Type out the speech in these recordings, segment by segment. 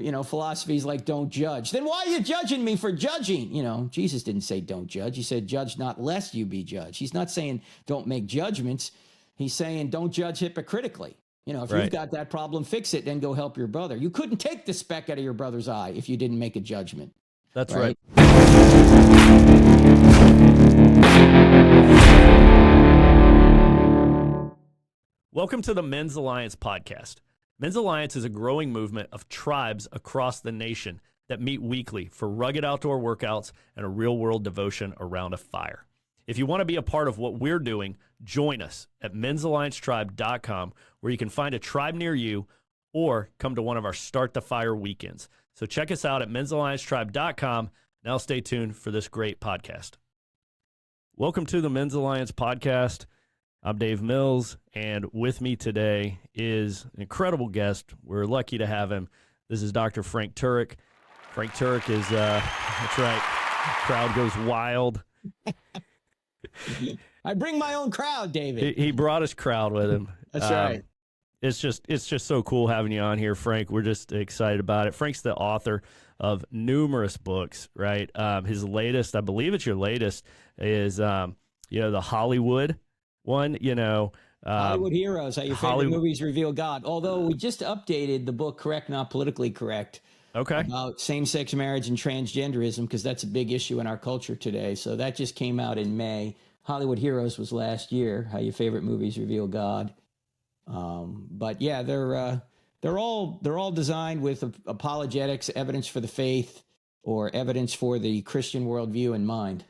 philosophies like don't judge. Then why are you judging me for judging? Jesus didn't say don't judge. He said judge not lest you be judged. He's not saying don't make judgments. He's saying don't judge hypocritically. If Right. you've got that problem, fix it, then go help your brother. You couldn't take the speck out of your brother's eye if you didn't make a judgment. That's right. Welcome to the Men's Alliance podcast. Men's Alliance is a growing movement of tribes across the nation that meet weekly for rugged outdoor workouts and a real-world devotion around a fire. If you want to be a part of what we're doing, join us at men'salliancetribe.com, where you can find a tribe near you or come to one of our Start the Fire weekends. So check us out at men'salliancetribe.com. Now stay tuned for this great podcast. Welcome to the Men's Alliance podcast. I'm Dave Mills, and with me today is an incredible guest. We're lucky to have him. This is Dr. Frank Turek. Frank Turek is, that's right, crowd goes wild. I bring my own crowd, David. He brought his crowd with him. That's right. It's just so cool having you on here, Frank. We're just excited about it. Frank's the author of numerous books, right? His latest, I believe it's your latest, is the Hollywood one. Hollywood Heroes: How Your Favorite Movies Reveal God. Although we just updated the book, Correct Not Politically Correct. Okay. About same-sex marriage and transgenderism, because that's a big issue in our culture today. So that just came out in May. Hollywood Heroes was last year. How Your Favorite Movies Reveal God. But yeah, they're all designed with apologetics, evidence for the faith, or evidence for the Christian worldview in mind.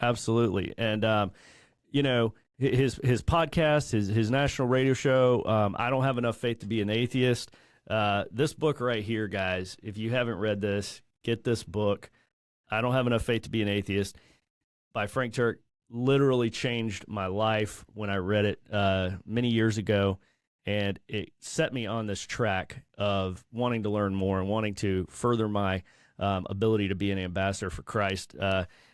Absolutely, and his podcast, his national radio show. I don't have enough faith to be an atheist. This book right here, guys, if you haven't read this, get this book. I Don't Have Enough Faith to Be an Atheist by Frank Turek. Literally changed my life when I read it many years ago, and it set me on this track of wanting to learn more and wanting to further my ability to be an ambassador for Christ.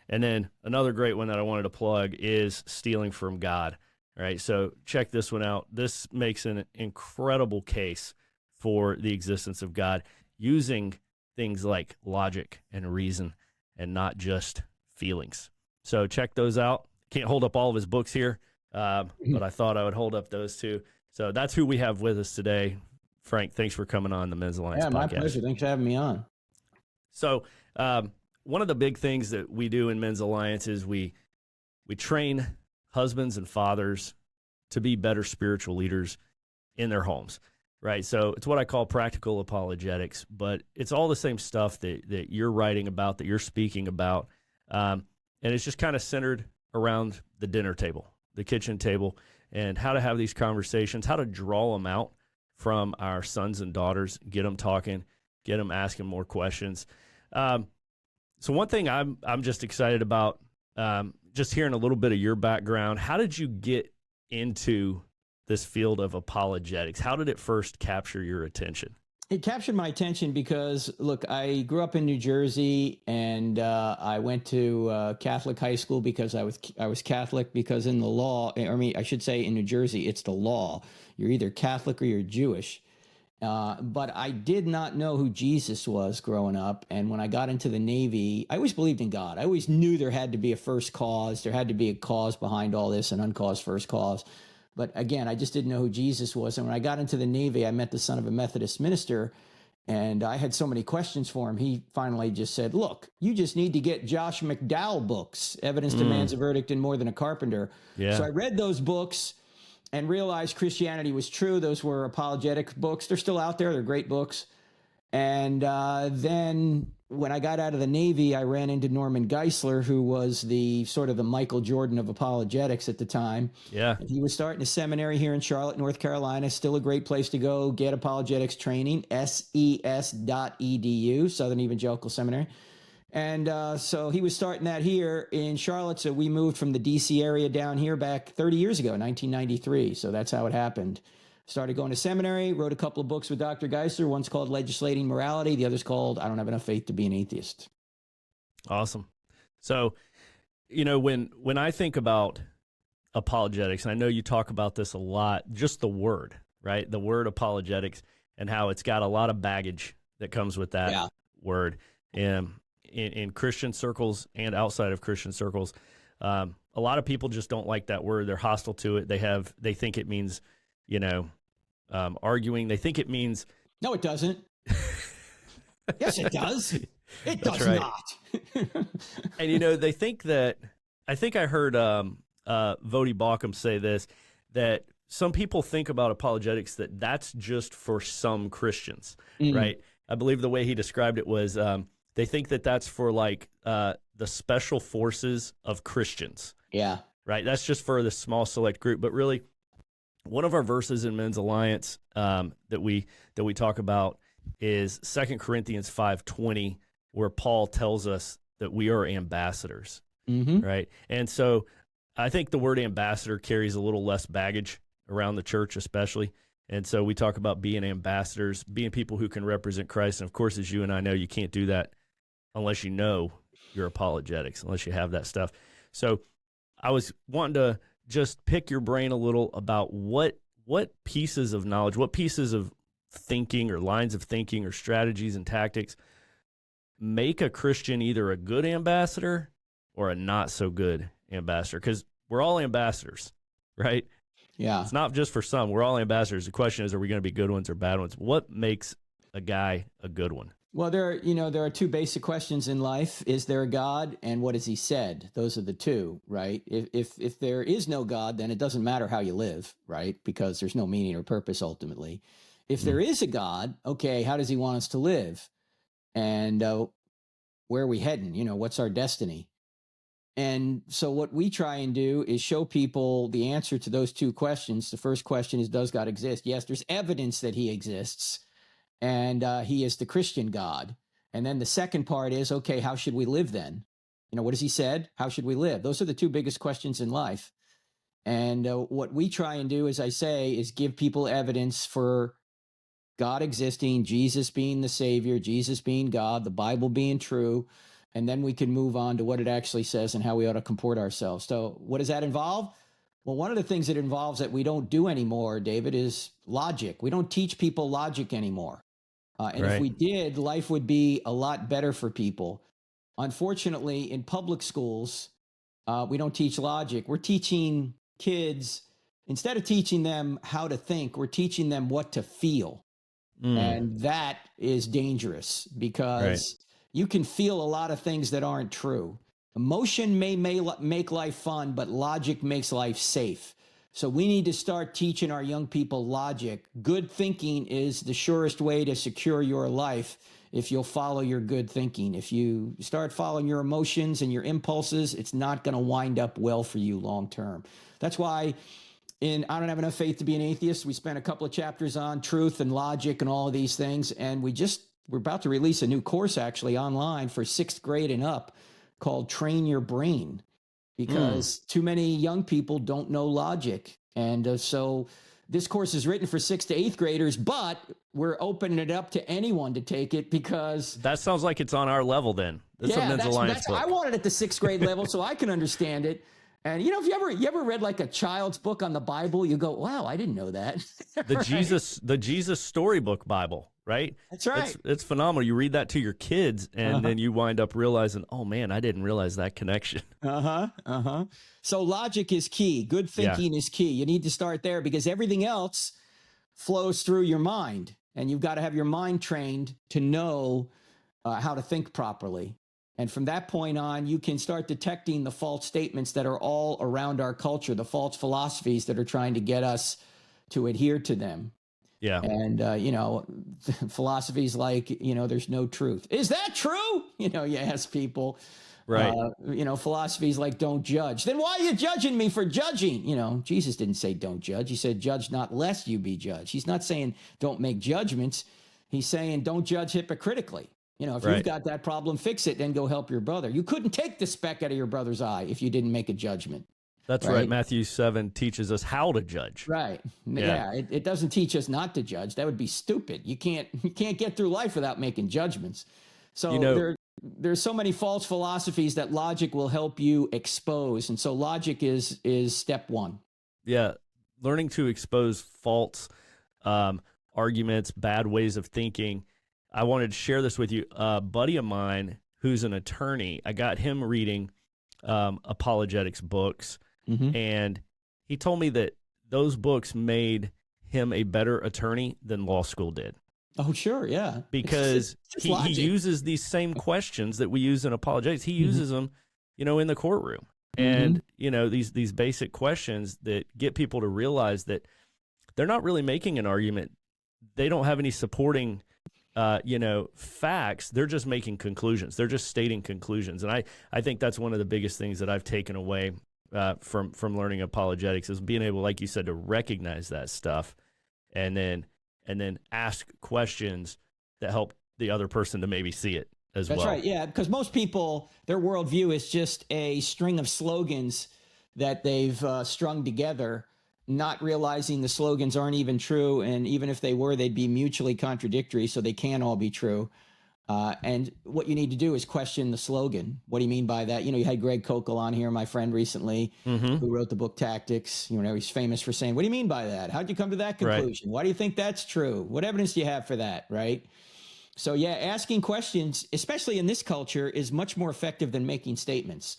And then another great one that I wanted to plug is Stealing from God. All right, so check this one out. This makes an incredible case for the existence of God using things like logic and reason and not just feelings. So check those out. Can't hold up all of his books here, but I thought I would hold up those two. So that's who we have with us today. Frank, thanks for coming on the Men's Alliance podcast. Yeah, my pleasure. Thanks for having me on. So one of the big things that we do in Men's Alliance is we train husbands and fathers to be better spiritual leaders in their homes, right? So it's what I call practical apologetics, but it's all the same stuff that you're writing about, that you're speaking about, and it's just kind of centered around the dinner table, the kitchen table, and how to have these conversations, how to draw them out from our sons and daughters, get them talking, get them asking more questions. So one thing I'm just excited about, just hearing a little bit of your background. How did you get into this field of apologetics? How did it first capture your attention? It captured my attention because, look, I grew up in New Jersey, and I went to Catholic high school because I was Catholic, because in the law, I should say in New Jersey, it's the law. You're either Catholic or you're Jewish. But I did not know who Jesus was growing up. And when I got into the Navy, I always believed in God. I always knew there had to be a first cause. There had to be a cause behind all this, an uncaused first cause. But again, I just didn't know who Jesus was. And when I got into the Navy, I met the son of a Methodist minister, and I had so many questions for him. He finally just said, look, you just need to get Josh McDowell books, Evidence Demands a Verdict and More Than a Carpenter. Yeah. So I read those books and realized Christianity was true. Those were apologetic books. They're still out there. They're great books. And then when I got out of the Navy, I ran into Norman Geisler, who was the sort of the Michael Jordan of apologetics at the time. Yeah. And he was starting a seminary here in Charlotte, North Carolina. Still a great place to go get apologetics training, ses.edu, Southern Evangelical Seminary. And so he was starting that here in Charlotte. So we moved from the D.C. area down here back 30 years ago, 1993. So that's how it happened. Started going to seminary, wrote a couple of books with Dr. Geisler. One's called Legislating Morality. The other's called I Don't Have Enough Faith to Be an Atheist. Awesome. So, when I think about apologetics, and I know you talk about this a lot, just the word, right? The word apologetics, and how it's got a lot of baggage that comes with that word. In Christian circles and outside of Christian circles, a lot of people just don't like that word. They're hostile to it. They think it means, arguing. They think it means. No, it doesn't. Yes, it does. It does right. not. And, they think that, I think I heard Vodi Bakum say this, that some people think about apologetics that's just for some Christians, right? I believe the way he described it was they think that that's for like the special forces of Christians. Yeah. Right? That's just for the small select group. But really, one of our verses in Men's Alliance that we talk about is 2 Corinthians 5:20, where Paul tells us that we are ambassadors, right? And so I think the word ambassador carries a little less baggage around the church, especially. And so we talk about being ambassadors, being people who can represent Christ. And of course, as you and I know, you can't do that unless you know your apologetics, unless you have that stuff. So I was wanting to just pick your brain a little about what pieces of knowledge, what pieces of thinking or lines of thinking or strategies and tactics make a Christian either a good ambassador or a not so good ambassador, because we're all ambassadors, right? Yeah. It's not just for some. We're all ambassadors. The question is, are we going to be good ones or bad ones? What makes a guy a good one? Well, there are two basic questions in life. Is there a God, and what has he said? Those are the two, right? If there is no God, then it doesn't matter how you live, right? Because there's no meaning or purpose ultimately. If there is a God, okay, how does he want us to live? And where are we heading? What's our destiny? And so what we try and do is show people the answer to those two questions. The first question is, does God exist? Yes, there's evidence that he exists, and he is the Christian God. And then the second part is, okay, how should we live then? What has he said? How should we live? Those are the two biggest questions in life. And what we try and do, as I say, is give people evidence for God existing, Jesus being the Savior, Jesus being God, the Bible being true. And then we can move on to what it actually says and how we ought to comport ourselves. So what does that involve? Well, one of the things it involves that we don't do anymore, David, is logic. We don't teach people logic anymore. And if we did, life would be a lot better for people. Unfortunately, in public schools, we don't teach logic. We're teaching kids, instead of teaching them how to think, we're teaching them what to feel. And that is dangerous, because you can feel a lot of things that aren't true. Emotion may make life fun, but logic makes life safe. So we need to start teaching our young people logic. Good thinking is the surest way to secure your life if you'll follow your good thinking. If you start following your emotions and your impulses, it's not going to wind up well for you long term. That's why in I Don't Have Enough Faith to Be an Atheist, we spent a couple of chapters on truth and logic and all of these things. And we're about to release a new course actually online for 6th grade and up called Train Your Brain, because too many young people don't know logic. And so this course is written for 6th to 8th graders, but we're opening it up to anyone to take it, because that sounds like it's on our level then. That's a Men's Alliance book. I want it at the 6th grade level so I can understand it. And if you ever read like a child's book on the Bible, you go, wow, I didn't know that. The Jesus storybook Bible, right? That's right. It's phenomenal. You read that to your kids, and then you wind up realizing, oh man, I didn't realize that connection. So logic is key. Good thinking is key. You need to start there, because everything else flows through your mind, and you've got to have your mind trained to know how to think properly. And from that point on, you can start detecting the false statements that are all around our culture, the false philosophies that are trying to get us to adhere to them. Yeah. And, philosophies like, there's no truth. Is that true? You ask people. Right. Philosophies like don't judge. Then why are you judging me for judging? Jesus didn't say don't judge. He said judge not lest you be judged. He's not saying don't make judgments. He's saying don't judge hypocritically. If you've got that problem, fix it, then go help your brother. You couldn't take the speck out of your brother's eye if you didn't make a judgment. That's right. Matthew 7 teaches us how to judge. Right. Yeah. It doesn't teach us not to judge. That would be stupid. You can't get through life without making judgments. So there's so many false philosophies that logic will help you expose. And so logic is step one. Yeah. Learning to expose false arguments, bad ways of thinking, I wanted to share this with you. A buddy of mine who's an attorney, I got him reading apologetics books, Mm-hmm. and he told me that those books made him a better attorney than law school did. Oh, sure, yeah. Because It's he logic. uses these same questions that we use in apologetics. He uses them, in the courtroom. Mhm. And, these basic questions that get people to realize that they're not really making an argument. They don't have any supporting, facts. They're just making conclusions. They're just stating conclusions. And I think that's one of the biggest things that I've taken away from learning apologetics is being able, like you said, to recognize that stuff and then ask questions that help the other person to maybe see it as well. That's right, yeah, because most people, their worldview is just a string of slogans that they've strung together, not realizing the slogans aren't even true, and even if they were, they'd be mutually contradictory, so they can't all be true. And what you need to do is question the slogan. What do you mean by that? You had Greg Kokel on here, my friend recently, who wrote the book Tactics. He's famous for saying, what do you mean by that? How'd you come to that conclusion? Right. Why do you think that's true? What evidence do you have for that, right? So yeah, asking questions, especially in this culture, is much more effective than making statements.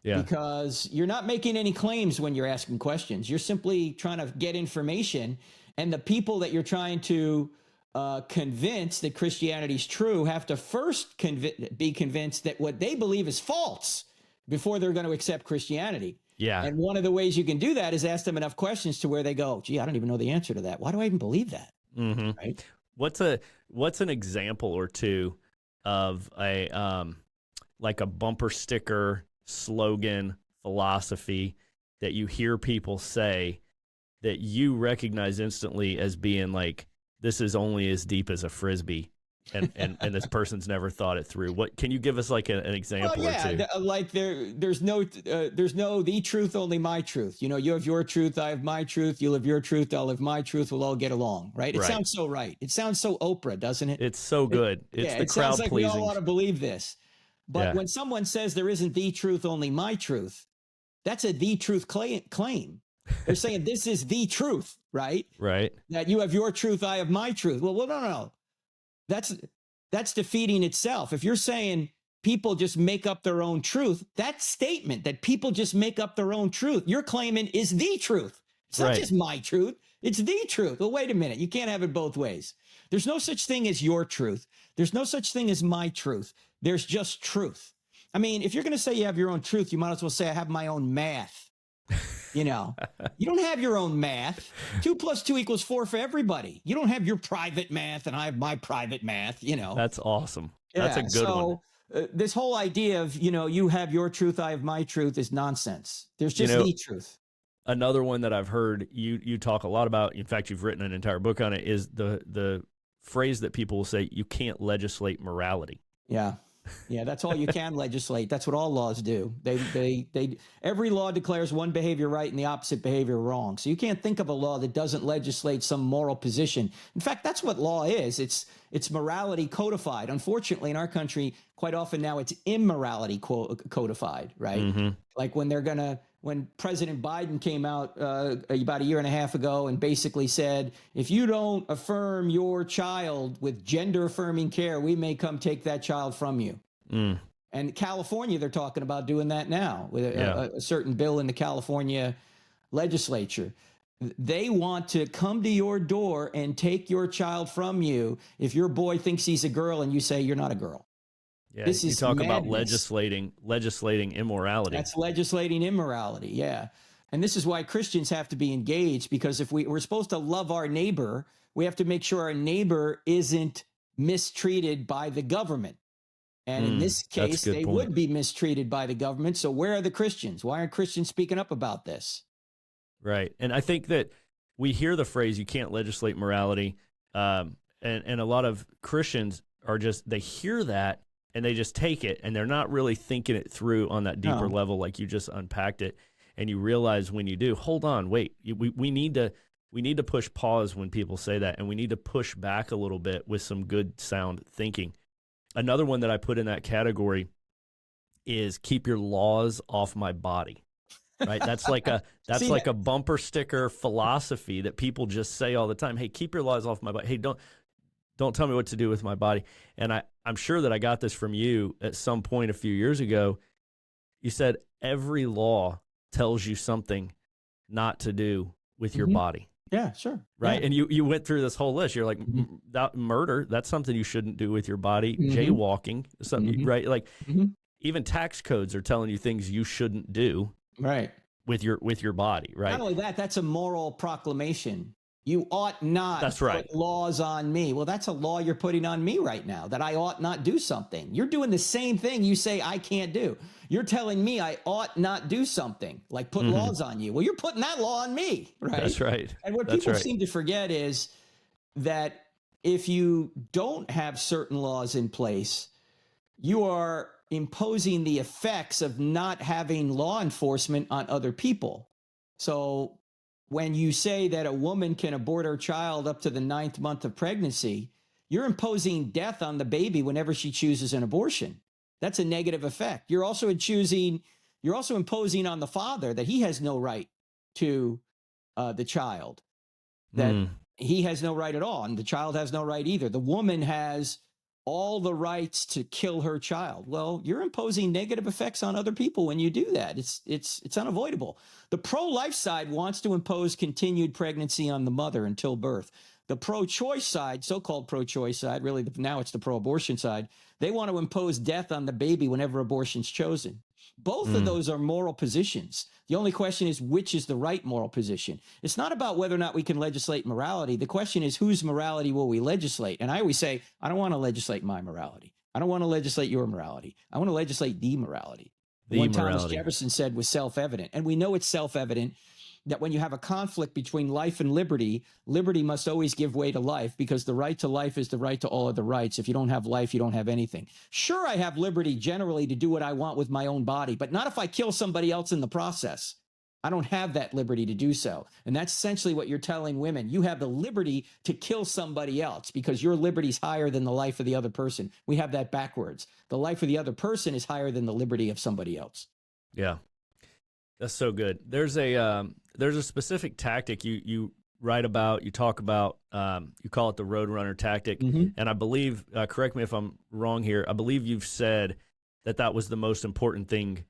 Yeah. Because you're not making any claims when you're asking questions. You're simply trying to get information, and the people that you're trying to convince that Christianity is true have to first be convinced that what they believe is false before they're going to accept Christianity. Yeah. And one of the ways you can do that is ask them enough questions to where they go, gee, I don't even know the answer to that. Why do I even believe that? Mm-hmm. Right? What's an example or two of a like a bumper sticker, slogan, philosophy that you hear people say that you recognize instantly as being like, this is only as deep as a Frisbee, and this person's never thought it through? What can you give us like an example or two? Like there's no the truth, only my truth. You have your truth, I have my truth. You'll have your truth, I'll have my truth. We'll all get along, right? It sounds so right. It sounds so Oprah, doesn't it? It's so good. It's the it crowd sounds like pleasing. We all want to believe this, but when someone says there isn't the truth, only my truth, that's a the truth claim. They're saying this is the truth, right? Right. That you have your truth, I have my truth. Well, no. That's defeating itself. If you're saying people just make up their own truth, that statement that people just make up their own truth, you're claiming is the truth. It's not just my truth. It's the truth. Well, wait a minute. You can't have it both ways. There's no such thing as your truth. There's no such thing as my truth. There's just truth. I mean, if you're going to say you have your own truth, you might as well say I have my own math. You don't have your own math. 2 + 2 = 4 for everybody. You don't have your private math and I have my private math, That's awesome. That's a good one. This whole idea of, you have your truth, I have my truth is nonsense. There's just the truth. Another one that I've heard you talk a lot about, in fact, you've written an entire book on it, is the phrase that people will say, you can't legislate morality. Yeah. Yeah, that's all you can legislate. That's what all laws do. Every law declares one behavior right and the opposite behavior wrong. So you can't think of a law that doesn't legislate some moral position. In fact, that's what law is. It's morality codified. Unfortunately, in our country, quite often now it's immorality codified, right? Mm-hmm. Like when President Biden came out about a year and a half ago and basically said, if you don't affirm your child with gender affirming care, we may come take that child from you. Mm. And California, they're talking about doing that now with a certain bill in the California legislature. They want to come to your door and take your child from you if your boy thinks he's a girl and you say you're not a girl. Yeah, this is talk madness. About legislating immorality. That's legislating immorality, yeah. And this is why Christians have to be engaged, because if we're supposed to love our neighbor, we have to make sure our neighbor isn't mistreated by the government. And in this case, they would be mistreated by the government. So where are the Christians? Why aren't Christians speaking up about this? Right. And I think that we hear the phrase, you can't legislate morality. And a lot of Christians they hear that, and they just take it, and they're not really thinking it through on that deeper level, like you just unpacked it. And you realize when you do, hold on, wait, we need to push pause when people say that, and we need to push back a little bit with some good sound thinking. Another one that I put in that category is keep your laws off my body. Right? That's like a bumper sticker philosophy that people just say all the time. Hey, keep your laws off my body. Hey, Don't tell me what to do with my body. And I'm sure that I got this from you at some point a few years ago. You said every law tells you something not to do with your body. Yeah, sure. Right. Yeah. And you went through this whole list. You're like, that murder, that's something you shouldn't do with your body. Jaywalking, something, right? Like even tax codes are telling you things you shouldn't do right with your body, right? Not only that, that's a moral proclamation. You ought not That's right. put laws on me. Well, that's a law you're putting on me right now, that I ought not do something. You're doing the same thing you say I can't do. You're telling me I ought not do something, like put laws on you. Well, you're putting that law on me, right? That's right. And what people seem to forget is that if you don't have certain laws in place, you are imposing the effects of not having law enforcement on other people. So when you say that a woman can abort her child up to the 9th month of pregnancy, you're imposing death on the baby whenever she chooses an abortion. That's a negative effect. You're also imposing on the father that he has no right to the child, that he has no right at all, and the child has no right either. The woman has all the rights to kill her child. Well, you're imposing negative effects on other people when you do that. It's unavoidable. The pro-life side wants to impose continued pregnancy on the mother until birth. The pro-choice side, so-called pro-choice side, really now it's the pro-abortion side, they want to impose death on the baby whenever abortion's chosen. Both of those are moral positions. The only question is, which is the right moral position? It's not about whether or not we can legislate morality. The question is, whose morality will we legislate? And I always say, I don't want to legislate my morality. I don't want to legislate your morality. I want to legislate the morality. The one Thomas Jefferson said was self-evident. And we know it's self-evident that when you have a conflict between life and liberty, liberty must always give way to life, because the right to life is the right to all other rights. If you don't have life, you don't have anything. Sure, I have liberty generally to do what I want with my own body, but not if I kill somebody else in the process. I don't have that liberty to do so. And that's essentially what you're telling women. You have the liberty to kill somebody else because your liberty is higher than the life of the other person. We have that backwards. The life of the other person is higher than the liberty of somebody else. Yeah. That's so good. There's a specific tactic you write about, you talk about, you call it the Roadrunner tactic. And I believe, correct me if I'm wrong here, I believe you've said that was the most important thing,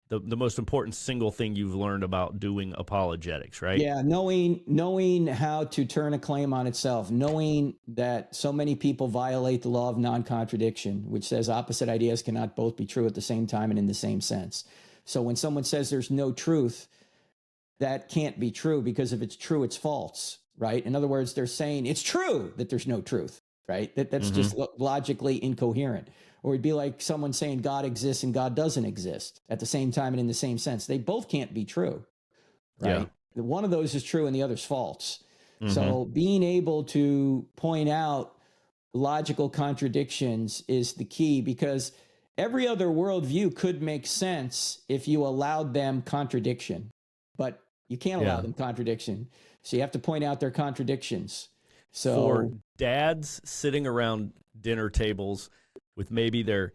the most important single thing you've learned about doing apologetics, right? Yeah, knowing how to turn a claim on itself, knowing that so many people violate the law of non-contradiction, which says opposite ideas cannot both be true at the same time and in the same sense. So when someone says there's no truth, that can't be true, because if it's true, it's false, right? In other words, they're saying it's true that there's no truth, right? That's just logically incoherent. Or it'd be like someone saying God exists and God doesn't exist at the same time and in the same sense. They both can't be true, right? Yeah. One of those is true and the other's false. So being able to point out logical contradictions is the key, because every other worldview could make sense if you allowed them contradiction, but you can't allow them contradiction. So you have to point out their contradictions. So for dads sitting around dinner tables with maybe their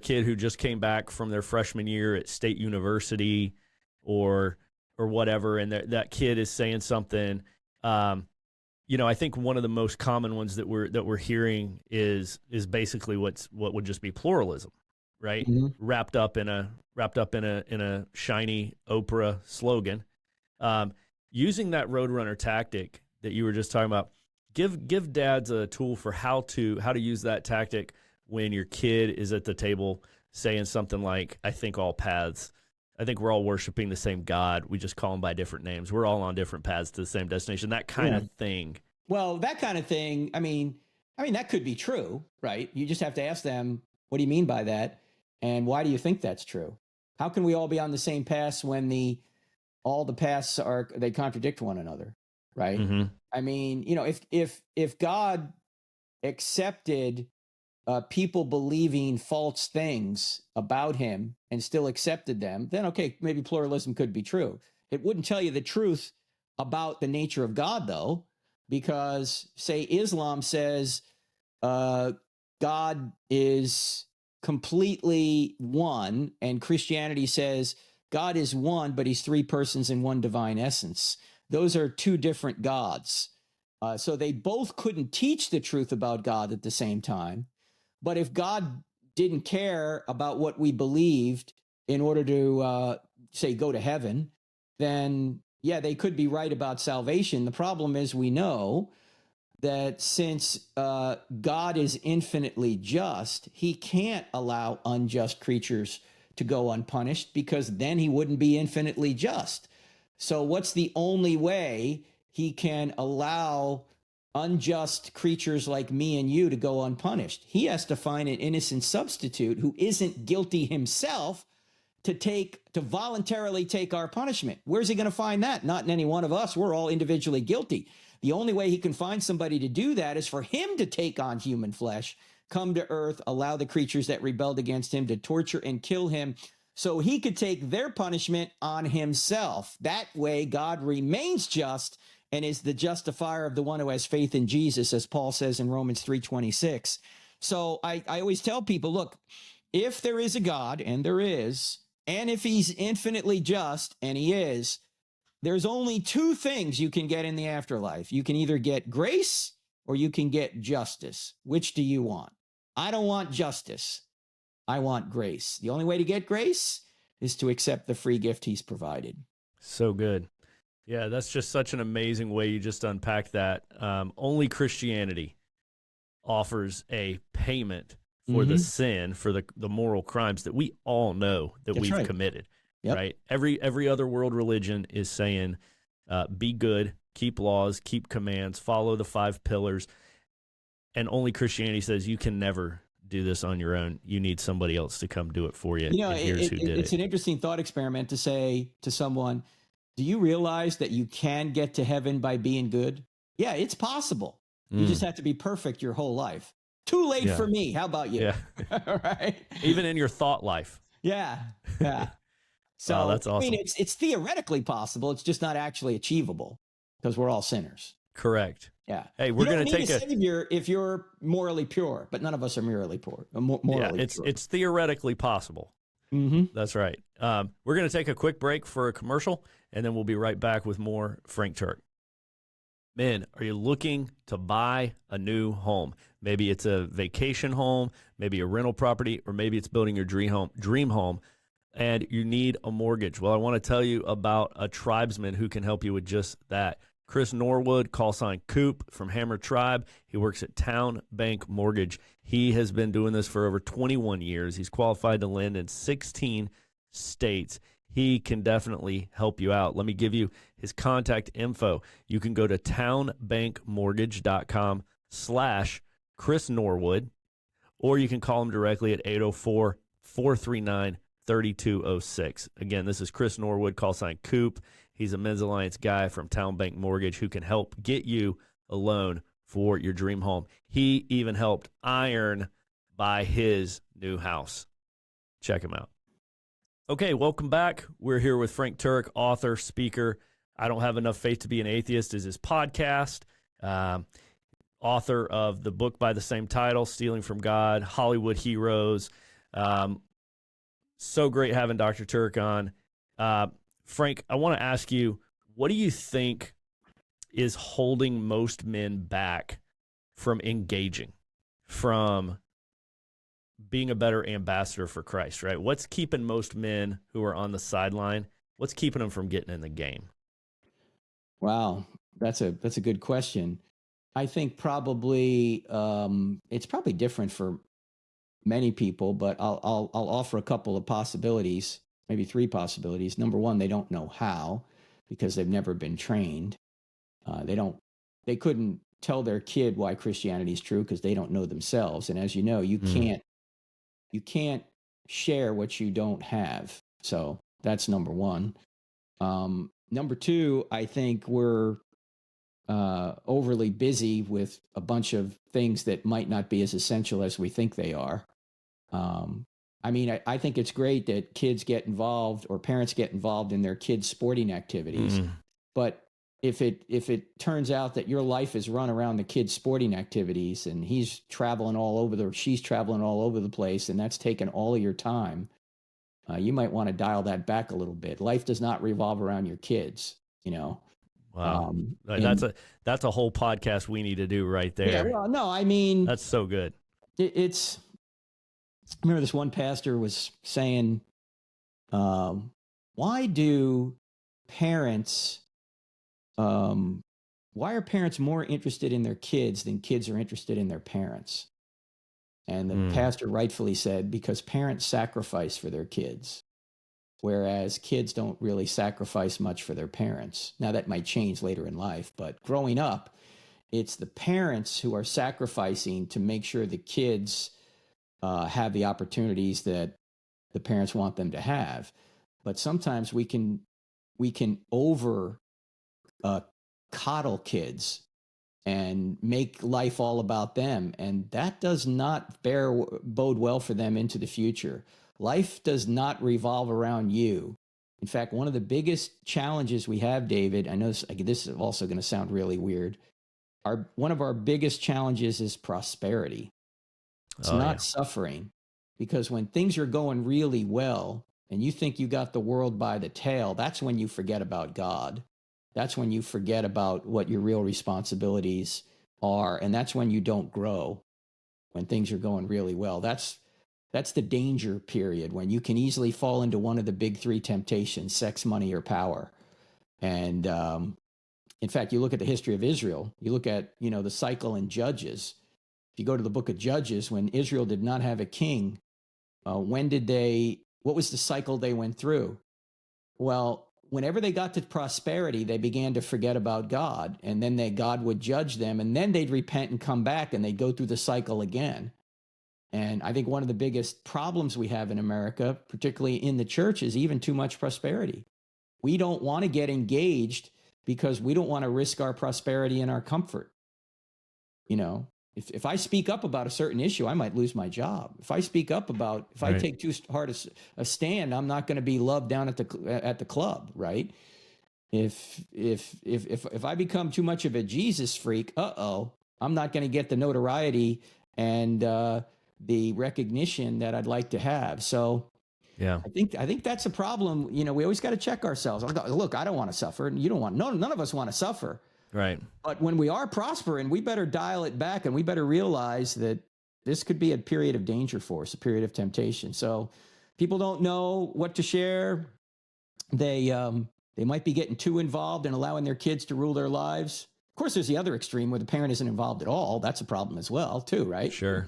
kid who just came back from their freshman year at State University or whatever, and that kid is saying something, I think one of the most common ones that we're hearing is basically what would just be pluralism, right? Wrapped up in a shiny Oprah slogan. Using that Roadrunner tactic that you were just talking about, give dads a tool for how to use that tactic when your kid is at the table saying something like, I think we're all worshiping the same God. We just call them by different names. We're all on different paths to the same destination, that kind of thing. Well, that kind of thing, I mean, that could be true, right? You just have to ask them, what do you mean by that? And why do you think that's true? How can we all be on the same path when all the paths they contradict one another, right? I mean, if God accepted people believing false things about him and still accepted them, then okay, maybe pluralism could be true. It wouldn't tell you the truth about the nature of God, though, because, say, Islam says God is completely one, and Christianity says God is one, but he's three persons in one divine essence. Those are two different gods. So they both couldn't teach the truth about God at the same time. But if God didn't care about what we believed in order to, say, go to heaven, then, yeah, they could be right about salvation. The problem is we know that since God is infinitely just, he can't allow unjust creatures to go unpunished, because then he wouldn't be infinitely just. So what's the only way he can allow unjust creatures like me and you to go unpunished? He has to find an innocent substitute who isn't guilty himself to voluntarily take our punishment. Where's he going to find that? Not in any one of us. We're all individually guilty. The only way he can find somebody to do that is for him to take on human flesh, come to earth, allow the creatures that rebelled against him to torture and kill him, so he could take their punishment on himself. That way, God remains just and is the justifier of the one who has faith in Jesus, as Paul says in Romans 3:26. So I always tell people, look, if there is a God, and there is, and if he's infinitely just, and he is, there's only two things you can get in the afterlife. You can either get grace or you can get justice. Which do you want? I don't want justice. I want grace. The only way to get grace is to accept the free gift he's provided. So good. Yeah, that's just such an amazing way you just unpack that. Only Christianity offers a payment for the sin, for the moral crimes that we all know that we've committed. Yep. Right? Every other world religion is saying, be good, keep laws, keep commands, follow the 5 pillars. And only Christianity says you can never do this on your own. You need somebody else to come do it for you. You know, and here's who did it. It's an interesting thought experiment to say to someone, do you realize that you can get to heaven by being good? Yeah, it's possible. You just have to be perfect your whole life. Too late for me. How about you? Yeah. All right. Even in your thought life. Yeah. So, wow, that's awesome. I mean, it's theoretically possible. It's just not actually achievable because we're all sinners. Correct. Yeah. Hey, we're going to take a savior if you're morally pure, but none of us are morally pure. It's theoretically possible. That's right. We're going to take a quick break for a commercial, and then we'll be right back with more Frank Turek. Men, are you looking to buy a new home? Maybe it's a vacation home, maybe a rental property, or maybe it's building your dream home, and you need a mortgage. Well, I want to tell you about a tribesman who can help you with just that. Chris Norwood, call sign Coop from Hammer Tribe. He works at Town Bank Mortgage. He has been doing this for over 21 years. He's qualified to lend in 16 states. He can definitely help you out. Let me give you his contact info. You can go to townbankmortgage.com/Chris Norwood, or you can call him directly at 804-439-3206. Again, this is Chris Norwood, call sign Coop. He's a Men's Alliance guy from Town Bank Mortgage who can help get you a loan for your dream home. He even helped Iron buy his new house. Check him out. Okay, welcome back. We're here with Frank Turek, author, speaker. I Don't Have Enough Faith to Be an Atheist is his podcast. Author of the book by the same title, Stealing from God, Hollywood Heroes. So great having Dr. Turek on. Frank, I want to ask you, what do you think is holding most men back from engaging, from being a better ambassador for Christ, right? What's keeping most men who are on the sideline, what's keeping them from getting in the game? Wow, that's a good question. I think probably it's probably different for many people, but I'll offer a couple of possibilities, maybe 3 possibilities. Number one, they don't know how because they've never been trained. They couldn't tell their kid why Christianity is true because they don't know themselves. And as you know, you can't share what you don't have. So that's number one. Number two, I think we're overly busy with a bunch of things that might not be as essential as we think they are. I think it's great that kids get involved or parents get involved in their kids' sporting activities. But if it turns out that your life is run around the kids' sporting activities and she's traveling all over the place, and that's taking all of your time, you might want to dial that back a little bit. Life does not revolve around your kids, you know. Wow. And That's a whole podcast we need to do right yeah, there. well, no, I mean, That's so good. it's, I remember this one pastor was saying, why do parents, why are parents more interested in their kids than kids are interested in their parents? And the pastor rightfully said, because parents sacrifice for their kids, whereas kids don't really sacrifice much for their parents. Now, that might change later in life, but growing up, it's the parents who are sacrificing to make sure the kids have the opportunities that the parents want them to have. But sometimes we can over coddle kids and make life all about them, and that does not bode well for them into the future. Life does not revolve around you. In fact, one of the biggest challenges we have, David, I know this is also going to sound really weird. One of our biggest challenges is prosperity. It's not suffering, because when things are going really well and you think you got the world by the tail, that's when you forget about God. That's when you forget about what your real responsibilities are. And that's when you don't grow, when things are going really well. That's the danger period, when you can easily fall into one of the big three temptations: sex, money, or power. And in fact, you look at the history of Israel, you look at, the cycle in Judges. If you go to the book of Judges, when Israel did not have a king, what was the cycle they went through? Well, whenever they got to prosperity, they began to forget about God, and then God would judge them, and then they'd repent and come back, and they'd go through the cycle again. And I think one of the biggest problems we have in America, particularly in the church, is even too much prosperity. We don't want to get engaged because we don't want to risk our prosperity and our comfort. If I speak up about a certain issue, I might lose my job. If I speak up about, if I take too hard a stand, I'm not going to be loved down at the club, right? If I become too much of a Jesus freak, I'm not going to get the notoriety and the recognition that I'd like to have. So Yeah. I think that's a problem. We always got to check ourselves. Look, I don't want to suffer, and you don't want. None of us want to suffer. Right. But when we are prospering, we better dial it back, and we better realize that this could be a period of danger for us, a period of temptation. So people don't know what to share. They might be getting too involved and allowing their kids to rule their lives. Of course, there's the other extreme where the parent isn't involved at all. That's a problem as well, too, right? Sure.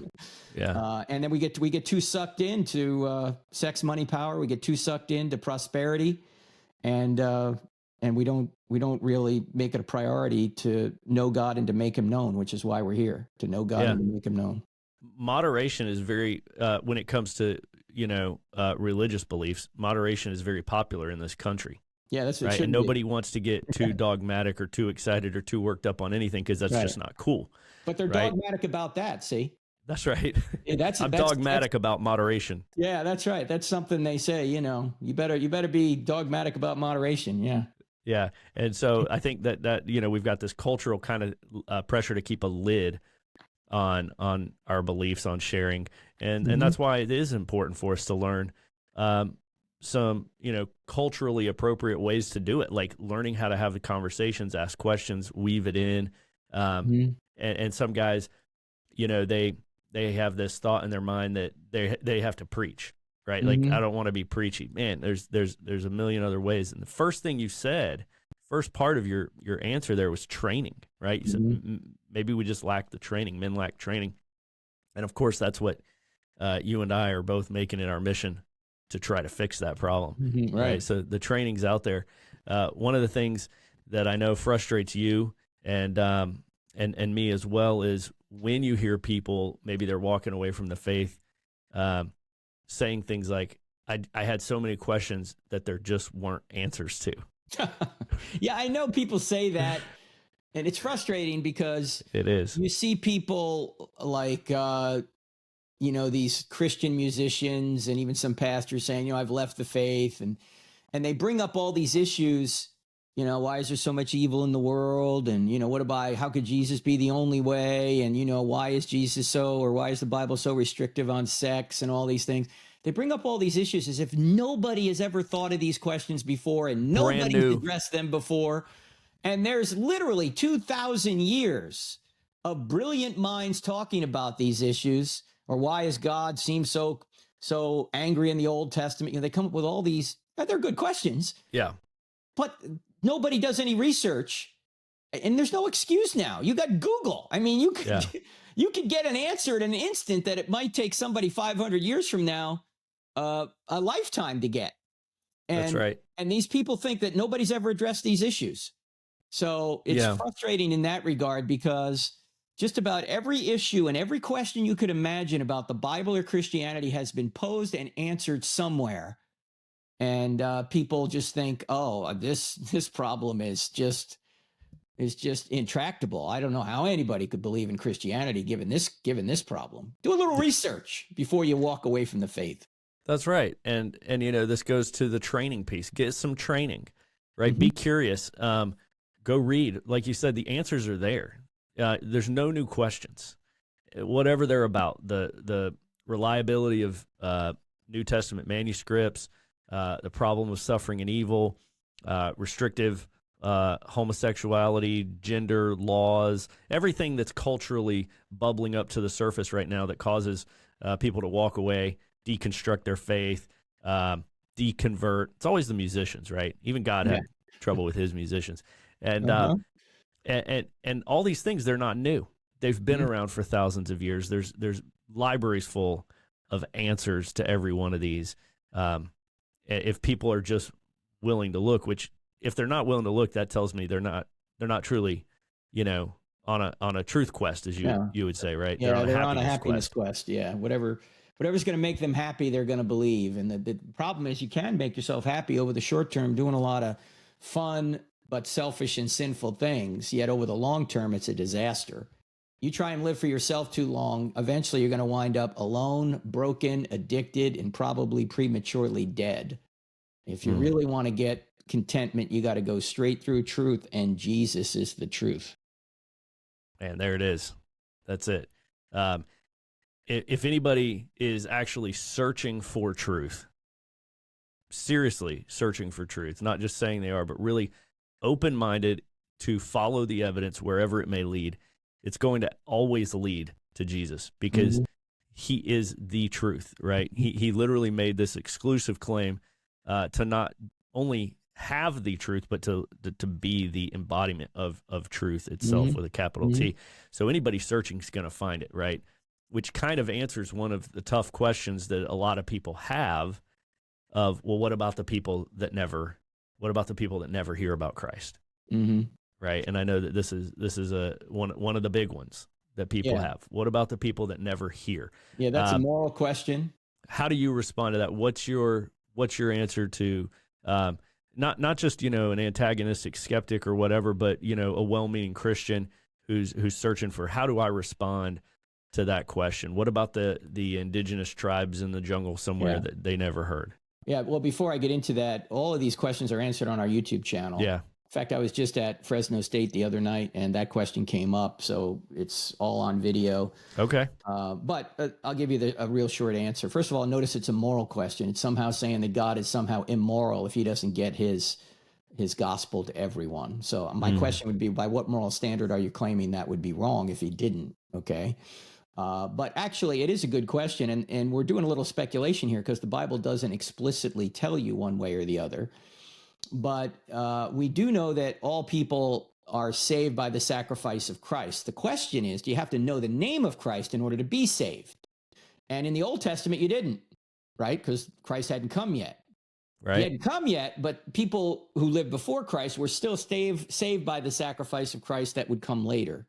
Yeah. And then we get too sucked into sex, money, power. We get too sucked into prosperity, and we don't really make it a priority to know God and to make Him known, which is why we're here, to know God and to make Him known. Moderation is very when it comes to religious beliefs. Moderation is very popular in this country. Yeah, that's what right. And nobody wants to get too dogmatic or too excited or too worked up on anything, because that's just not cool. But they're dogmatic about that. See. That's right. Yeah, I'm dogmatic about moderation. Yeah, that's right. That's something they say. You better be dogmatic about moderation. Yeah. Yeah, and so I think that we've got this cultural kind of pressure to keep a lid on our beliefs, on sharing, and that's why it is important for us to learn some culturally appropriate ways to do it, like learning how to have the conversations, ask questions, weave it in, and some guys, they have this thought in their mind that they have to preach, right? Like, I don't want to be preachy. Man, there's a million other ways. And the first thing you said, first part of your answer there was training, right? You said maybe we just lack the training. Men lack training, and of course that's what you and I are both making it our mission to try to fix that problem, right? So the training's out there. One of the things that I know frustrates you and me as well is when you hear people, maybe they're walking away from the faith, saying things like, I had so many questions that there just weren't answers to. Yeah, I know people say that, and it's frustrating because it is. You see people like, these Christian musicians and even some pastors saying, I've left the faith, and they bring up all these issues. Why is there so much evil in the world? And, how could Jesus be the only way? And, why is why is the Bible so restrictive on sex and all these things? They bring up all these issues as if nobody has ever thought of these questions before and nobody's addressed them before. And there's literally 2,000 years of brilliant minds talking about these issues, or why does God seem so angry in the Old Testament? You know, they come up with all these, they're good questions. Yeah. But nobody does any research, and there's no excuse now. You got Google. I mean, you could get an answer in an instant that it might take somebody 500 years from now a lifetime to get. And, that's right. And these people think that nobody's ever addressed these issues. So it's frustrating in that regard, because just about every issue and every question you could imagine about the Bible or Christianity has been posed and answered somewhere. And people just think, oh, this problem is just intractable. I don't know how anybody could believe in Christianity given this problem. Do a little research before you walk away from the faith. That's right. And you know, this goes to the training piece. Get some training, right? Mm-hmm. Be curious. Go read. Like you said, the answers are there. There's no new questions. Whatever they're about, the reliability of New Testament manuscripts, the problem of suffering and evil, restrictive homosexuality, gender laws, everything that's culturally bubbling up to the surface right now that causes people to walk away, deconstruct their faith, deconvert. It's always the musicians, right? Even God had trouble with his musicians. And and all these things, they're not new. They've been around for thousands of years. There's libraries full of answers to every one of these. If people are just willing to look, which if they're not willing to look, that tells me they're not truly, you know, on a truth quest, as you would say, right? Yeah, they're on a happiness quest. Yeah, whatever's going to make them happy, they're going to believe. And the problem is, you can make yourself happy over the short term doing a lot of fun but selfish and sinful things. Yet over the long term, it's a disaster. You try and live for yourself too long, eventually you're going to wind up alone, broken, addicted, and probably prematurely dead. If you really want to get contentment, you got to go straight through truth, and Jesus is the truth. And there it is. That's it. If anybody is actually searching for truth, seriously searching for truth, not just saying they are, but really open-minded to follow the evidence wherever it may lead, it's going to always lead to Jesus, because he is the truth, right? He literally made this exclusive claim to not only have the truth, but to be the embodiment of truth itself with a capital T. So anybody searching is going to find it, right? Which kind of answers one of the tough questions that a lot of people have of, well, what about the people that never hear about Christ? Right. And I know that this is one of the big ones that people have. What about the people that never hear? Yeah, that's a moral question. How do you respond to that? What's your answer to not just, you know, an antagonistic skeptic or whatever, but, you know, a well-meaning Christian who's searching for, how do I respond to that question? What about the indigenous tribes in the jungle somewhere that they never heard? Yeah, well, before I get into that, all of these questions are answered on our YouTube channel. Yeah. In fact, I was just at Fresno State the other night, and that question came up, so it's all on video. Okay. But I'll give you a real short answer. First of all, notice it's a moral question. It's somehow saying that God is somehow immoral if he doesn't get his gospel to everyone. So my question would be, by what moral standard are you claiming that would be wrong if he didn't? Okay. But actually, it is a good question, and we're doing a little speculation here because the Bible doesn't explicitly tell you one way or the other. But we do know that all people are saved by the sacrifice of Christ. The question is, do you have to know the name of Christ in order to be saved? And in the Old Testament, you didn't, right? Because Christ hadn't come yet. Right. He hadn't come yet, but people who lived before Christ were still saved by the sacrifice of Christ that would come later.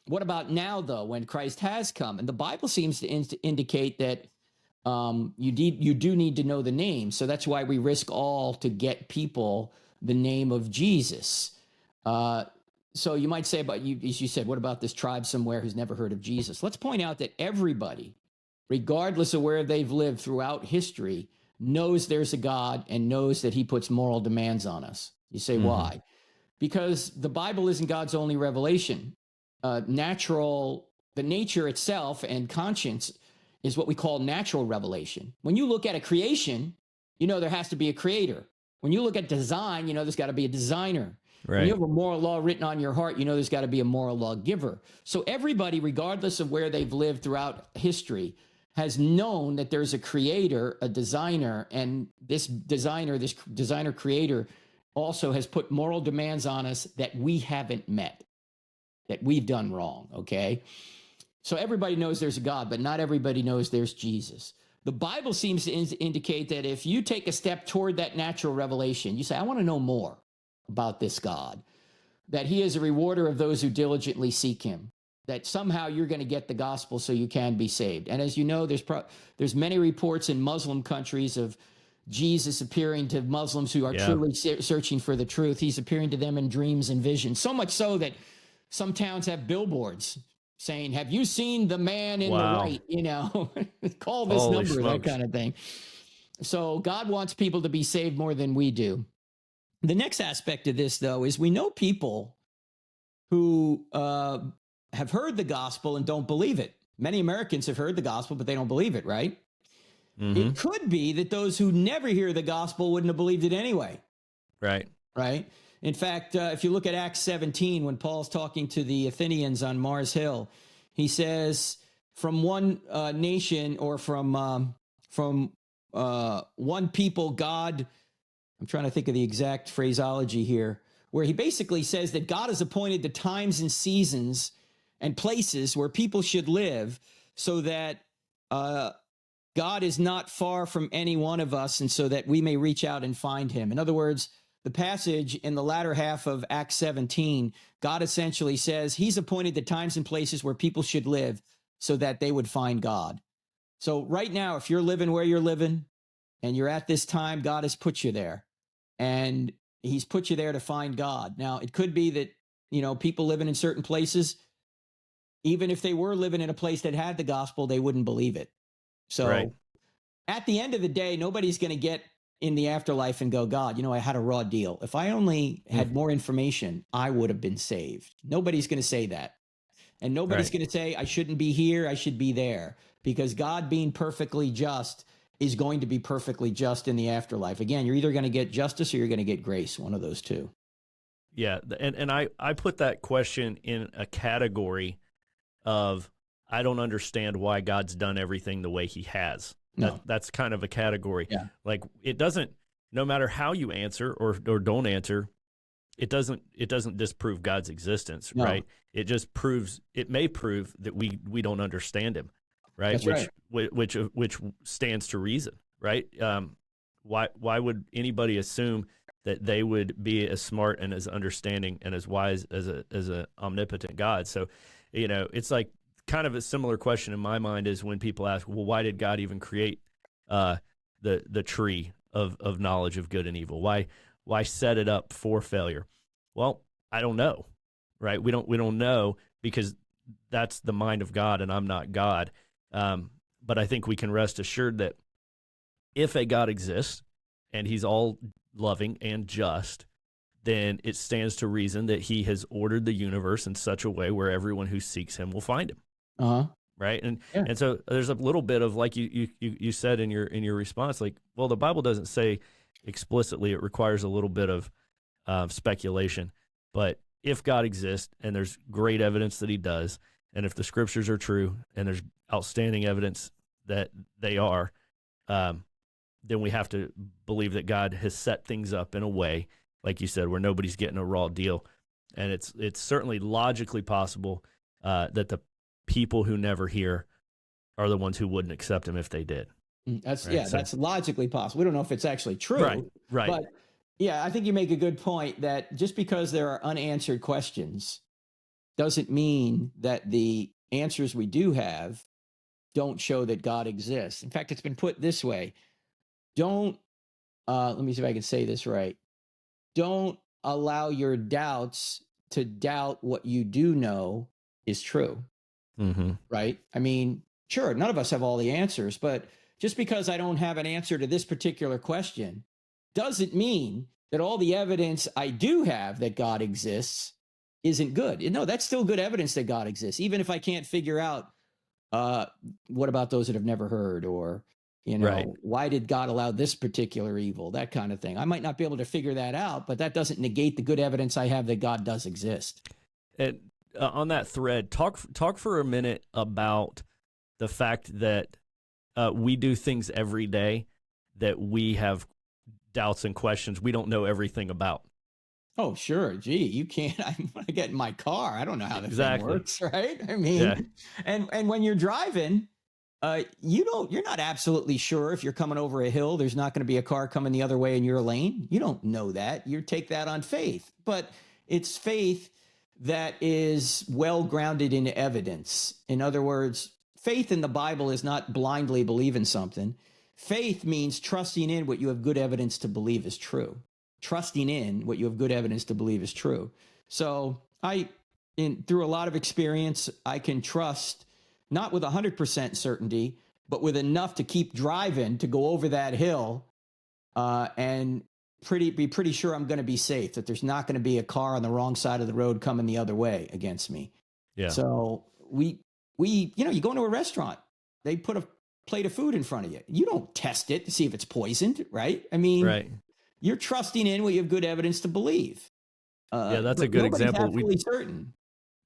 What about now, though, when Christ has come? And the Bible seems to indicate that you do need to know the name. So that's why we risk all to get people the name of Jesus. So you might say, but as you said, what about this tribe somewhere who's never heard of Jesus? Let's point out that everybody, regardless of where they've lived throughout history, knows there's a God and knows that he puts moral demands on us. You say, why? Because the Bible isn't God's only revelation. The nature itself and conscience is what we call natural revelation. When you look at a creation, you know there has to be a creator. When you look at design, you know there's got to be a designer. When you Right. have a moral law written on your heart, you know there's got to be a moral law giver. So everybody, regardless of where they've lived throughout history, has known that there's a creator, a designer, and this designer creator also has put moral demands on us that we haven't met, that we've done wrong, okay? So everybody knows there's a God, but not everybody knows there's Jesus. The Bible seems to indicate that if you take a step toward that natural revelation, you say, I want to know more about this God, that he is a rewarder of those who diligently seek him, that somehow you're going to get the gospel so you can be saved. And as you know, there's many reports in Muslim countries of Jesus appearing to Muslims who are truly searching for the truth. He's appearing to them in dreams and visions, so much so that some towns have billboards saying, have you seen the man in the white? You know, call this Holy number, smokes. that kind of thing. So God wants people to be saved more than we do. The next aspect of this, though, is we know people who have heard the gospel and don't believe it. Many Americans have heard the gospel, but they don't believe it, right? Mm-hmm. It could be that those who never hear the gospel wouldn't have believed it anyway. Right. Right. In fact, if you look at Acts 17, when Paul's talking to the Athenians on Mars Hill, he says, from one nation or from one people, God, I'm trying to think of the exact phraseology here, where he basically says that God has appointed the times and seasons and places where people should live so that God is not far from any one of us, and so that we may reach out and find him. In other words, the passage in the latter half of Acts 17, God essentially says he's appointed the times and places where people should live so that they would find God. So right now, if you're living where you're living and you're at this time, God has put you there, and he's put you there to find God. Now, it could be that, you know, people living in certain places, even if they were living in a place that had the gospel, they wouldn't believe it. So at the end of the day, nobody's going to get in the afterlife and go, God, you know, I had a raw deal. If I only had more information, I would have been saved. Nobody's going to say that. And nobody's going to say, I shouldn't be here, I should be there. Because God, being perfectly just, is going to be perfectly just in the afterlife. Again, you're either going to get justice or you're going to get grace, one of those two. Yeah, and I put that question in a category of, I don't understand why God's done everything the way he has. No. That's kind of a category. Yeah. Like, it doesn't, no matter how you answer or don't answer, it doesn't disprove God's existence, No. right? It may prove that we don't understand him, right? That's Which stands to reason, right? Why would anybody assume that they would be as smart and as understanding and as wise as a omnipotent God? So, you know, it's like kind of a similar question in my mind is when people ask, well, why did God even create the tree of knowledge of good and evil? Why set it up for failure? Well, I don't know, right? We don't know, because that's the mind of God, and I'm not God. But I think we can rest assured that if a God exists and he's all loving and just, then it stands to reason that he has ordered the universe in such a way where everyone who seeks him will find him. Right. And so there's a little bit of, like you said in your response, like, well, the Bible doesn't say explicitly, it requires a little bit of speculation. But if God exists, and there's great evidence that he does, and if the scriptures are true and there's outstanding evidence that they are, then we have to believe that God has set things up in a way, like you said, where nobody's getting a raw deal. And it's certainly logically possible that the people who never hear are the ones who wouldn't accept him if they did. That's that's logically possible. We don't know if it's actually true. Right. But yeah, I think you make a good point that just because there are unanswered questions doesn't mean that the answers we do have don't show that God exists. In fact, it's been put this way. Let me see if I can say this right. Don't allow your doubts to doubt what you do know is true. Mm-hmm. Right? I mean, sure, none of us have all the answers, but just because I don't have an answer to this particular question doesn't mean that all the evidence I do have that God exists isn't good. No, that's still good evidence that God exists, even if I can't figure out what about those that have never heard, or You know, Right. why did God allow this particular evil? That kind of thing. I might not be able to figure that out, but that doesn't negate the good evidence I have that God does exist. And on that thread, talk for a minute about the fact that we do things every day that we have doubts and questions we don't know everything about. Oh, sure. Gee, you can't. When I get in my car, I don't know how the thing Exactly. works, right? I mean, Yeah. and when you're driving, you're not absolutely sure if you're coming over a hill, there's not going to be a car coming the other way in your lane. You don't know that. You take that on faith, but it's faith that is well grounded in evidence. In other words, faith in the Bible is not blindly believing something. Faith means trusting in what you have good evidence to believe is true. Trusting in what you have good evidence to believe is true. So through a lot of experience, I can trust, not with 100% certainty, but with enough to keep driving to go over that hill and be pretty sure I'm going to be safe, that there's not going to be a car on the wrong side of the road coming the other way against me. Yeah. So you go into a restaurant, they put a plate of food in front of you. You don't test it to see if it's poisoned, right? I mean, Right. you're trusting in what you have good evidence to believe. Yeah, that's a good nobody's example. absolutely certain.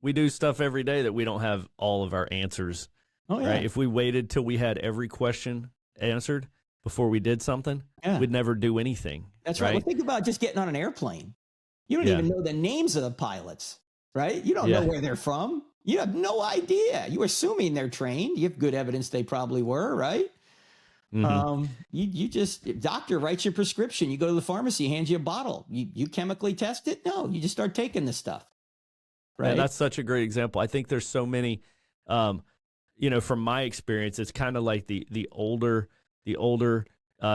We do stuff every day that we don't have all of our answers. Oh, yeah. Right? If we waited till we had every question answered before we did something, Yeah. we'd never do anything. That's right. Well, think about just getting on an airplane. You don't even know the names of the pilots, right? You don't know where they're from. You have no idea. You're assuming they're trained. You have good evidence they probably were, right? Mm-hmm. You just, doctor writes your prescription. You go to the pharmacy, hands you a bottle. You chemically test it? No, you just start taking this stuff. Right. And that's such a great example. I think there's so many, from my experience, it's kind of like the older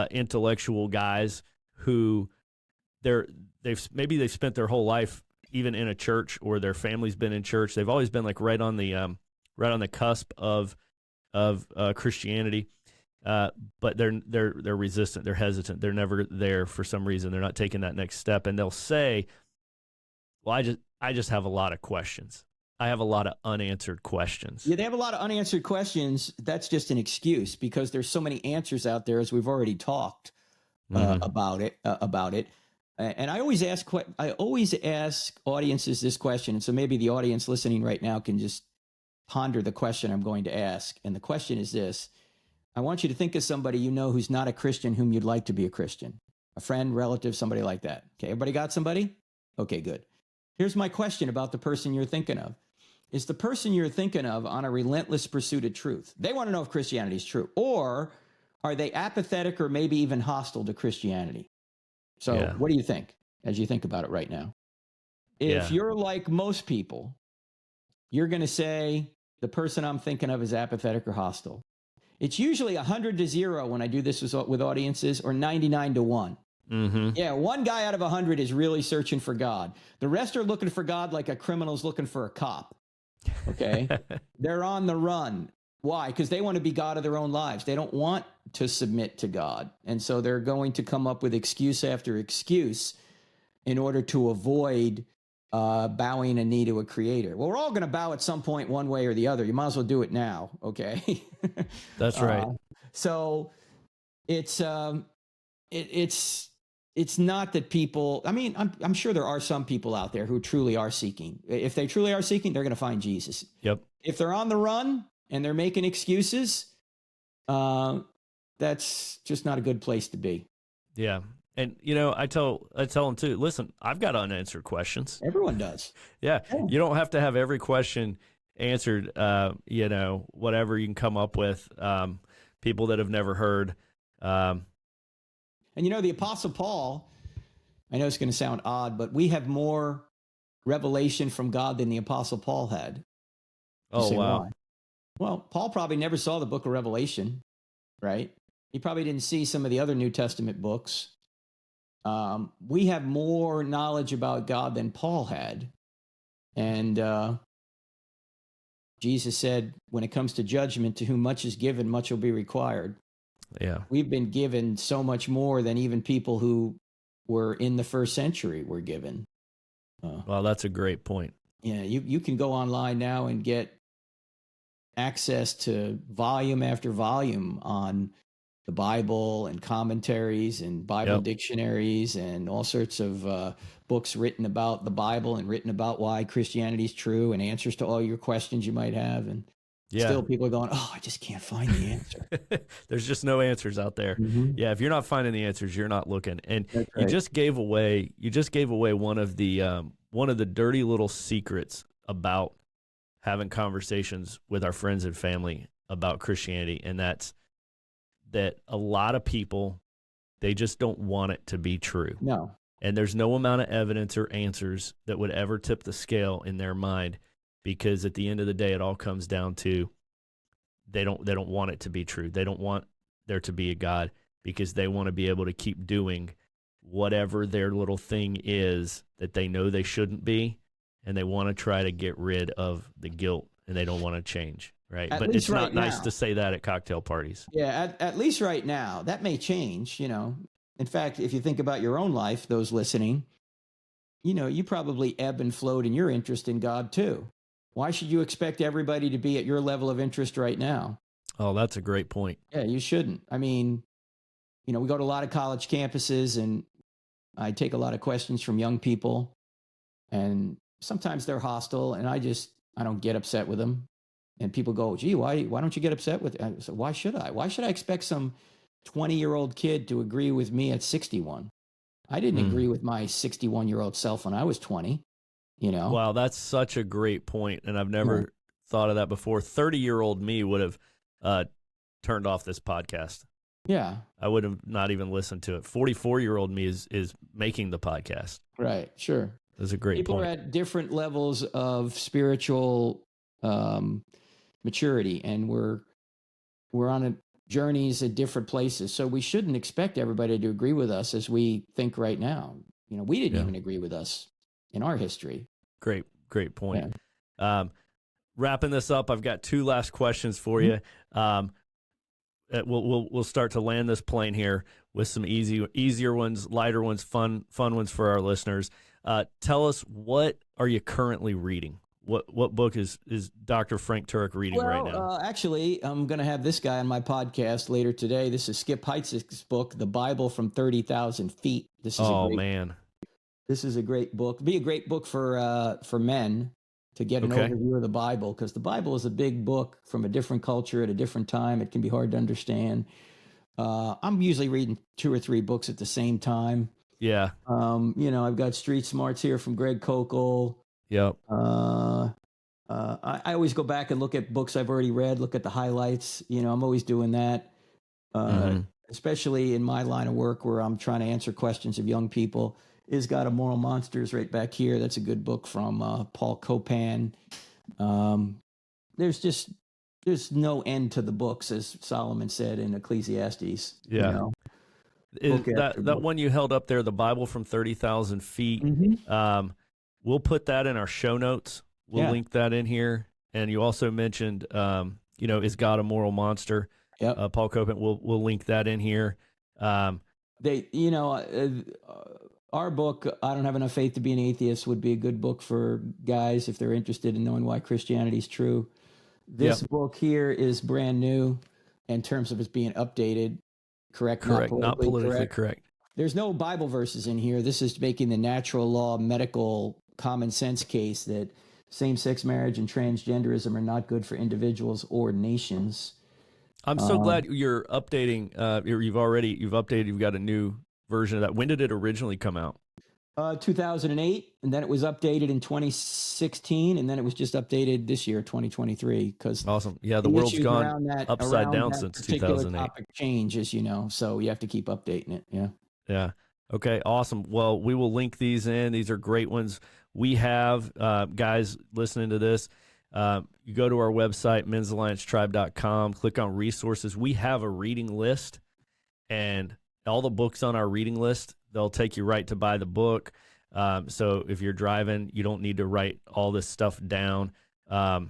intellectual guys who they've spent their whole life even in a church, or their family's been in church. They've always been like right on the cusp of Christianity. But they're resistant. They're hesitant. They're never there for some reason. They're not taking that next step. And they'll say, well, I just have a lot of questions. I have a lot of unanswered questions. Yeah, they have a lot of unanswered questions. That's just an excuse because there's so many answers out there, as we've already talked about it. And I always ask audiences this question. And so maybe the audience listening right now can just ponder the question I'm going to ask. And the question is this. I want you to think of somebody you know who's not a Christian whom you'd like to be a Christian. A friend, relative, somebody like that. Okay, everybody got somebody? Okay, good. Here's my question about the person you're thinking of. Is the person you're thinking of on a relentless pursuit of truth? They want to know if Christianity is true. Or are they apathetic or maybe even hostile to Christianity? So what do you think as you think about it right now? If you're like most people, you're going to say the person I'm thinking of is apathetic or hostile. It's usually 100-0 when I do this with audiences, or 99-1. Mm-hmm. Yeah, one guy out of 100 is really searching for God. The rest are looking for God like a criminal's looking for a cop. Okay? They're on the run. Why? Because they want to be God of their own lives. They don't want to submit to God. And so they're going to come up with excuse after excuse in order to avoid bowing a knee to a creator. Well, we're all going to bow at some point one way or the other. You might as well do it now. Okay? That's right. So it's not that people, I mean, I'm sure there are some people out there who truly are seeking. If they truly are seeking, they're going to find Jesus. Yep. If they're on the run and they're making excuses, that's just not a good place to be. Yeah. And, I tell them too, listen, I've got unanswered questions. Everyone does. Yeah. You don't have to have every question answered, whatever you can come up with, people that have never heard. And the Apostle Paul, I know it's going to sound odd, but we have more revelation from God than the Apostle Paul had. Oh, wow. Why? Well, Paul probably never saw the book of Revelation, right? He probably didn't see some of the other New Testament books. We have more knowledge about God than Paul had. And Jesus said, when it comes to judgment, to whom much is given, much will be required. Yeah. We've been given so much more than even people who were in the first century were given. Well, that's a great point. Yeah, you can go online now and get access to volume after volume on the Bible and commentaries and Bible Yep. dictionaries and all sorts of books written about the Bible and written about why Christianity is true and answers to all your questions you might have. And Yeah. still people are going, oh, I just can't find the answer. There's just no answers out there. Mm-hmm. Yeah, if you're not finding the answers, you're not looking. And That's you right. just gave away one of the dirty little secrets about having conversations with our friends and family about Christianity, and that's that a lot of people, they just don't want it to be true. No. And there's no amount of evidence or answers that would ever tip the scale in their mind, because at the end of the day, it all comes down to they don't want it to be true. They don't want there to be a God, because they want to be able to keep doing whatever their little thing is that they know they shouldn't be, and they want to try to get rid of the guilt, and they don't want to change, right? At But least it's not right nice now. to say that at cocktail parties. Yeah, at least right now. That may change, In fact, if you think about your own life, those listening, you probably ebb and float in your interest in God too. Why should you expect everybody to be at your level of interest right now? Oh, that's a great point. Yeah, you shouldn't. I mean, we go to a lot of college campuses and I take a lot of questions from young people, and sometimes they're hostile and I don't get upset with them. And people go, gee, why don't you get upset with it? So why should I? Why should I expect some 20-year-old kid to agree with me at 61? I didn't agree with my 61-year-old self when I was 20, Wow, that's such a great point, and I've never thought of that before. 30-year-old me would have turned off this podcast. Yeah. I would have not even listened to it. 44-year-old me is making the podcast. Right. Sure. That's a great People point. are at different levels of spiritual maturity, and we're on journeys at different places. So we shouldn't expect everybody to agree with us as we think right now. We didn't even agree with us in our history. Great point. Yeah. Wrapping this up, I've got two last questions for you. We'll start to land this plane here with some easier ones, lighter ones, fun ones for our listeners. Tell us, what are you currently reading? What book is Dr. Frank Turek reading right now? Actually, I'm going to have this guy on my podcast later today. This is Skip Heitzig's book, The Bible from 30,000 Feet. This is a great book. It'd be a great book for men to get an overview of the Bible, because the Bible is a big book from a different culture at a different time. It can be hard to understand. I'm usually reading 2 or 3 books at the same time. Yeah. I've got Street Smarts here from Greg Kokel. Yep. I always go back and look at books I've already read, look at the highlights. I'm always doing that, especially in my line of work where I'm trying to answer questions of young people. Is God a Moral Monsters right back here. That's a good book from Paul Copan. There's no end to the books, as Solomon said in Ecclesiastes. Yeah. That one you held up there, The Bible from 30,000 Feet. Mm-hmm. We'll put that in our show notes. We'll link that in here. And you also mentioned, Is God a Moral Monster? Yep. Paul Copan. We'll link that in here. Our book, I Don't Have Enough Faith to Be an Atheist, would be a good book for guys if they're interested in knowing why Christianity is true. This book here is brand new in terms of its being updated. Correct. Not politically correct. There's no Bible verses in here. This is making the natural law, medical, common sense case that same-sex marriage and transgenderism are not good for individuals or nations. I'm so glad you're updating. You've updated. You've got a new version of that. When did it originally come out? 2008, and then it was updated in 2016, and then it was just updated this year, 2023. Because awesome, yeah, the world's gone upside down since 2008. Topic changes, so you have to keep updating it. Yeah. Okay. Awesome. Well, we will link these in. These are great ones. We have guys listening to this. You go to our website, men'salliancetribe.com, click on resources. We have a reading list, and all the books on our reading list, they'll take you right to buy the book. So if you're driving, you don't need to write all this stuff down. Dr.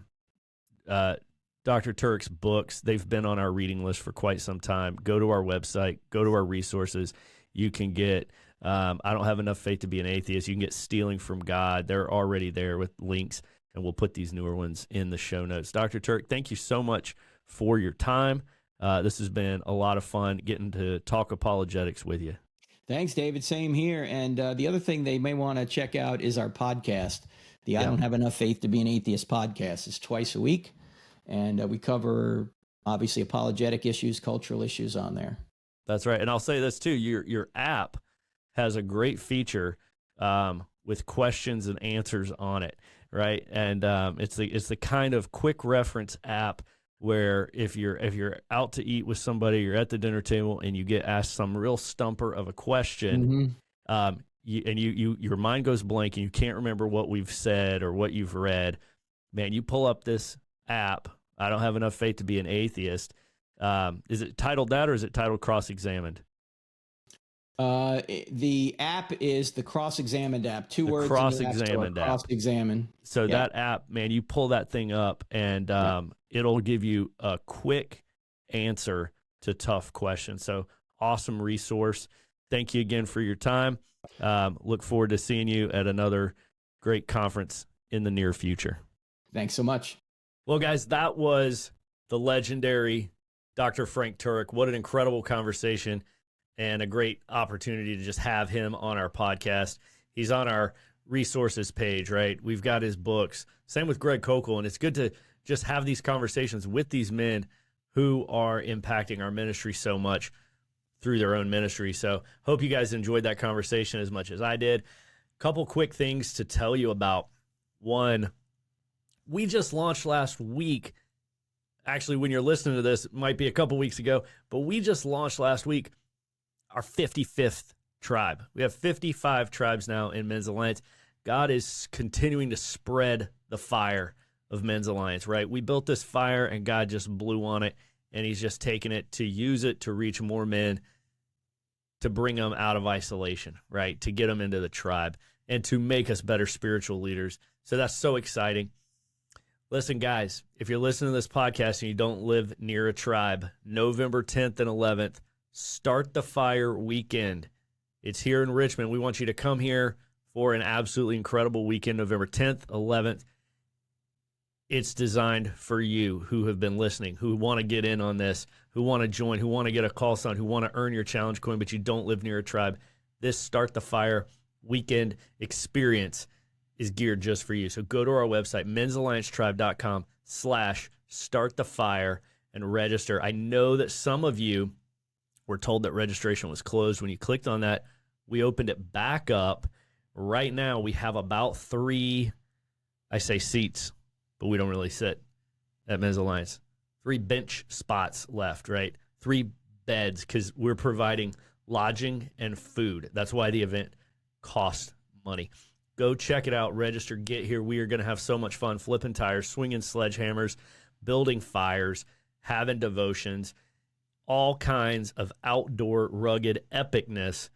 Turek's books, they've been on our reading list for quite some time. Go to our website, go to our resources. You can get I Don't Have Enough Faith to Be an Atheist. You can get Stealing from God. They're already there with links, and we'll put these newer ones in the show notes. Dr. Turek, thank you so much for your time. This has been a lot of fun getting to talk apologetics with you. Thanks, David. Same here. And the other thing they may want to check out is our podcast. I Don't Have Enough Faith to Be an Atheist podcast. It's twice a week. And we cover, obviously, apologetic issues, cultural issues on there. That's right. And I'll say this, too. Your app has a great feature with questions and answers on it, right? And it's the kind of quick reference app where if you're out to eat with somebody, you're at the dinner table, and you get asked some real stumper of a question, your mind goes blank and you can't remember what we've said or what you've read, man, you pull up this app, I Don't Have Enough Faith to Be an Atheist. Is it titled that, or is it titled Cross-Examined? The app is the Cross-Examined app. Two words. Cross-Examined app. Cross-Examine. So that app, man, you pull that thing up, and it'll give you a quick answer to tough questions. So awesome resource. Thank you again for your time. Look forward to seeing you at another great conference in the near future. Thanks so much. Well, guys, that was the legendary Dr. Frank Turek. What an incredible conversation and a great opportunity to just have him on our podcast. He's on our resources page, right? We've got his books. Same with Greg Kokel, and it's good to just have these conversations with these men who are impacting our ministry so much through their own ministry. So hope you guys enjoyed that conversation as much as I did. Couple quick things to tell you about. One, we just launched last week. Actually, when you're listening to this, it might be a couple weeks ago, but we just launched last week our 55th tribe. We have 55 tribes now in Men's Alliance. God is continuing to spread the fire of Men's Alliance, right? We built this fire and God just blew on it, and he's just taken it to use it to reach more men, to bring them out of isolation, right? To get them into the tribe and to make us better spiritual leaders. So that's so exciting. Listen, guys, if you're listening to this podcast and you don't live near a tribe, November 10th and 11th, Start the Fire Weekend. It's here in Richmond. We want you to come here for an absolutely incredible weekend, November 10th, 11th. It's designed for you who have been listening, who want to get in on this, who want to join, who want to get a call sign, who want to earn your challenge coin, but you don't live near a tribe. This Start the Fire Weekend experience is geared just for you. So go to our website, men'salliancetribe.com/startthefire and register. I know that some of you were told that registration was closed when you clicked on that. We opened it back up. Right now, we have about 3, I say seats, but we don't really sit at Men's Alliance. 3 bench spots left, right? 3 beds, because we're providing lodging and food. That's why the event costs money. Go check it out, register, get here. We are going to have so much fun flipping tires, swinging sledgehammers, building fires, having devotions, all kinds of outdoor rugged epicness.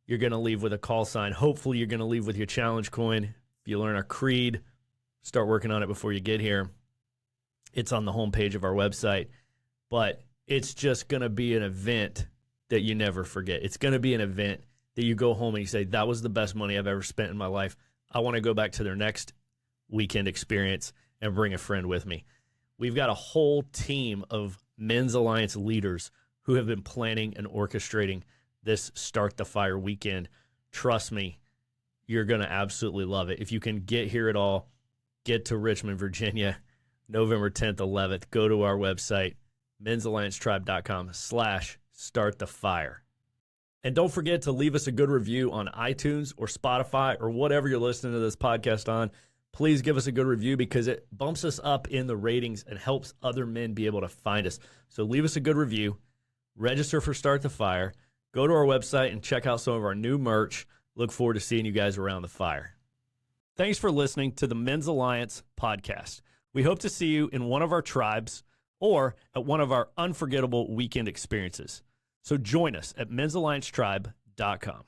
You're going to leave with a call sign. Hopefully you're going to leave with your challenge coin. If you learn our creed, start working on it before you get here. It's on the homepage of our website. But it's just going to be an event that you never forget. It's going to be an event that you go home and you say, that was the best money I've ever spent in my life. I want to go back to their next weekend experience and bring a friend with me. We've got a whole team of Men's Alliance leaders who have been planning and orchestrating this Start the Fire weekend. Trust me, you're going to absolutely love it. If you can get here at all, get to Richmond, Virginia, November 10th, 11th. Go to our website, men'salliancetribe.com/startthefire. And don't forget to leave us a good review on iTunes or Spotify or whatever you're listening to this podcast on. Please give us a good review because it bumps us up in the ratings and helps other men be able to find us. So leave us a good review. Register for Start the Fire. Go to our website and check out some of our new merch. Look forward to seeing you guys around the fire. Thanks for listening to the Men's Alliance podcast. We hope to see you in one of our tribes or at one of our unforgettable weekend experiences. So join us at men'salliancetribe.com.